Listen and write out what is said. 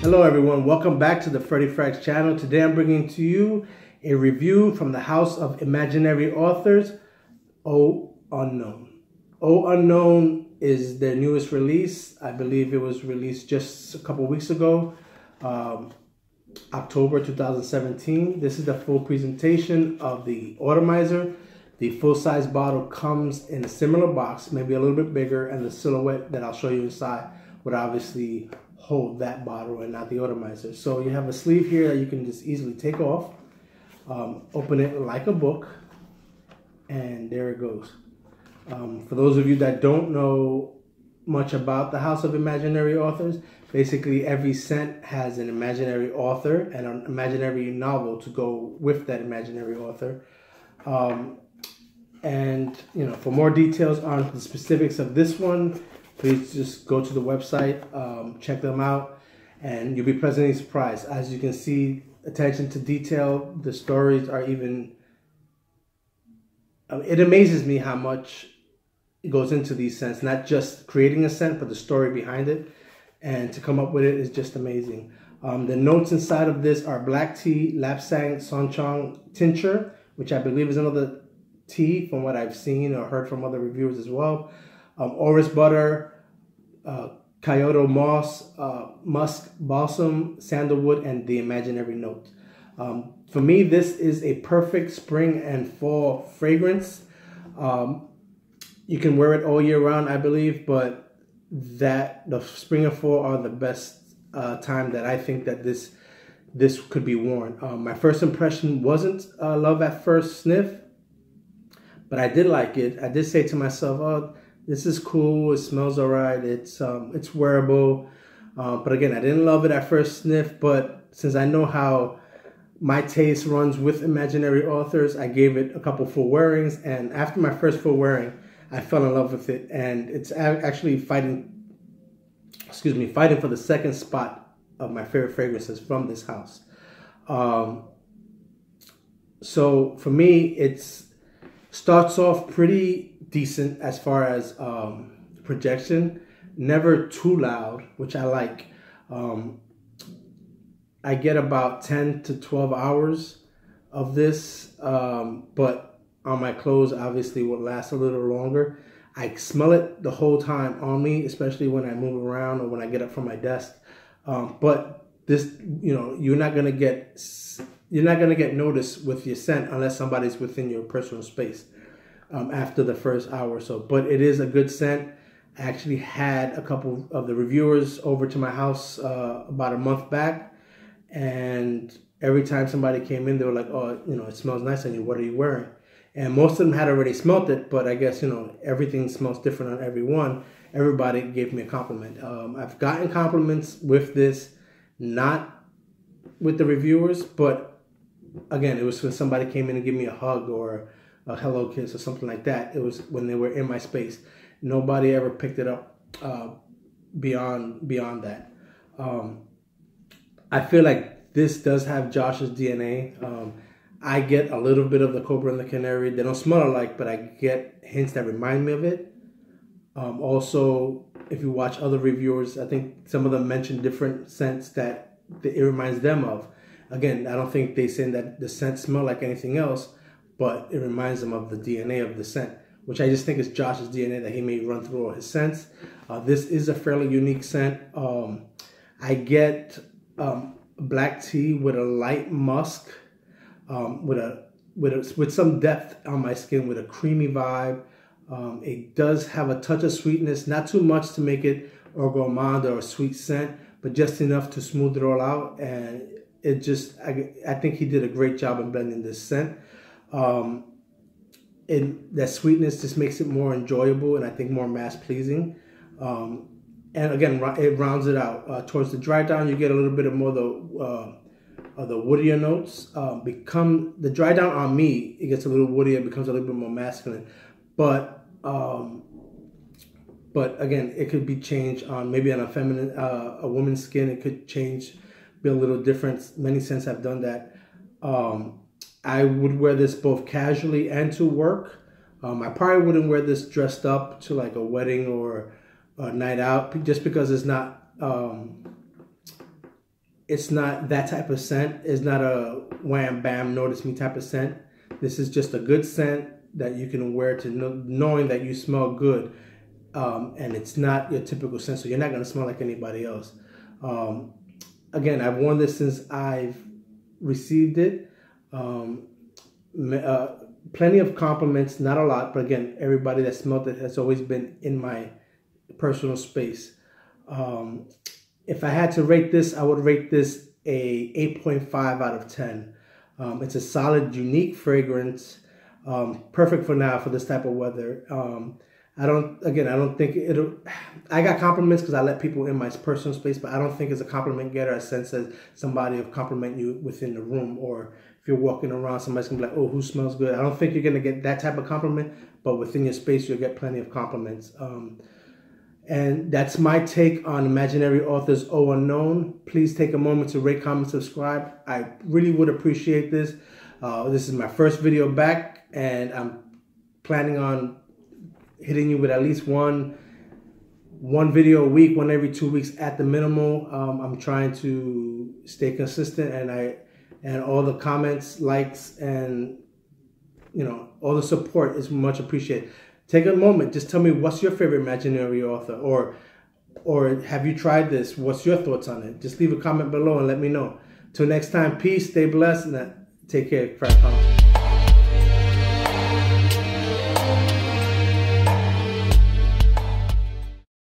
Hello everyone, welcome back to the Freddie Frags channel. Today I'm bringing to you a review from the House of Imaginary Authors, O Unknown. O Unknown is their newest release. I believe it was released just a couple weeks ago, October 2017. This is the full presentation of the atomizer. The full-size bottle comes in a similar box, maybe a little bit bigger, and the silhouette that I'll show you inside would obviously hold that bottle and not the atomizer. So you have a sleeve here that you can just easily take off, open it like a book, and there it goes. For those of you that don't know much about the House of Imaginary Authors, basically every scent has an imaginary author and an imaginary novel to go with that imaginary author. And you know, for more details on the specifics of this one, please just go to the website, check them out, and you'll be pleasantly surprised. As you can see, attention to detail, the stories are even, it amazes me how much it goes into these scents, not just creating a scent, but the story behind it. And to come up with it is just amazing. The notes inside of this are black tea, lapsang souchong tincture, which I believe is another tea from what I've seen or heard from other reviewers as well. Orris butter, Kyoto moss, musk balsam, sandalwood, and the imaginary note. For me, this is a perfect spring and fall fragrance. You can wear it all year round, I believe, but the spring and fall are the best time that I think that this could be worn. My first impression wasn't love at first sniff, but I did like it. I did say to myself, oh, this is cool, it smells all right, it's wearable. But again, I didn't love it at first sniff, but since I know how my taste runs with imaginary authors, I gave it a couple full wearings, and after my first full wearing, I fell in love with it, and it's actually fighting for the second spot of my favorite fragrances from this house. So for me, it starts off pretty decent as far as projection, never too loud, which I like. I get about 10 to 12 hours of this, but on my clothes obviously will last a little longer. I smell it the whole time on me, especially when I move around or when I get up from my desk. But this, you know, you're not gonna get noticed with your scent unless somebody's within your personal space after the first hour or so. But it is a good scent. I actually had a couple of the reviewers over to my house about a month back, and every time somebody came in, they were like, oh, you know, it smells nice on you, what are you wearing? And most of them had already smelt it, but I guess, you know, everything smells different on every one. Everybody gave me a compliment. I've gotten compliments with this, not with the reviewers, but again, it was when somebody came in and gave me a hug or a hello kiss or something like that. It was when they were in my space. Nobody ever picked it up beyond that. I feel like this does have Josh's DNA. I get a little bit of the Cobra and the Canary. They don't smell alike, but I get hints that remind me of it. Also, if you watch other reviewers, I think some of them mention different scents that it reminds them of. Again, I don't think they say that the scents smell like anything else, but it reminds them of the DNA of the scent, which I just think is Josh's DNA that he may run through all his scents. This is a fairly unique scent. I get black tea with a light musk, with some depth on my skin, with a creamy vibe. It does have a touch of sweetness, not too much to make it or gourmand or a sweet scent, but just enough to smooth it all out. And it just, I think he did a great job in blending this scent. And that sweetness just makes it more enjoyable and I think more mass pleasing. And again, it rounds it out. Towards the dry down, you get a little bit of more of the woodier notes. The dry down on me, it gets a little woodier, it becomes a little bit more masculine. But again, it could be changed on maybe on a woman's skin. It could change, be a little different. Many scents have done that. I would wear this both casually and to work. I probably wouldn't wear this dressed up to like a wedding or a night out, just because it's not it's not that type of scent. It's not a wham bam notice me type of scent. This is just a good scent that you can wear to knowing that you smell good, and it's not your typical scent, so you're not going to smell like anybody else. Again, I've worn this since I've received it. Plenty of compliments, not a lot, but again, everybody that smelled it has always been in my personal space. If I had to rate this, I would rate this a 8.5 out of 10. It's a solid, unique fragrance, perfect for now for this type of weather. I don't think it'll. I got compliments because I let people in my personal space, but I don't think it's a compliment getter as sense as somebody will compliment you within the room, or if you're walking around, somebody's gonna be like, "Oh, who smells good?" I don't think you're gonna get that type of compliment, but within your space, you'll get plenty of compliments. And that's my take on Imaginary Authors O Unknown. Please take a moment to rate, comment, subscribe. I really would appreciate this. This is my first video back, and I'm planning on hitting you with at least one video a week, one every 2 weeks at the minimal. I'm trying to stay consistent, and all the comments, likes, and all the support is much appreciated. Take a moment, just tell me what's your favorite imaginary author, or have you tried this? What's your thoughts on it? Just leave a comment below and let me know. Till next time, peace, stay blessed, and take care. Crack on.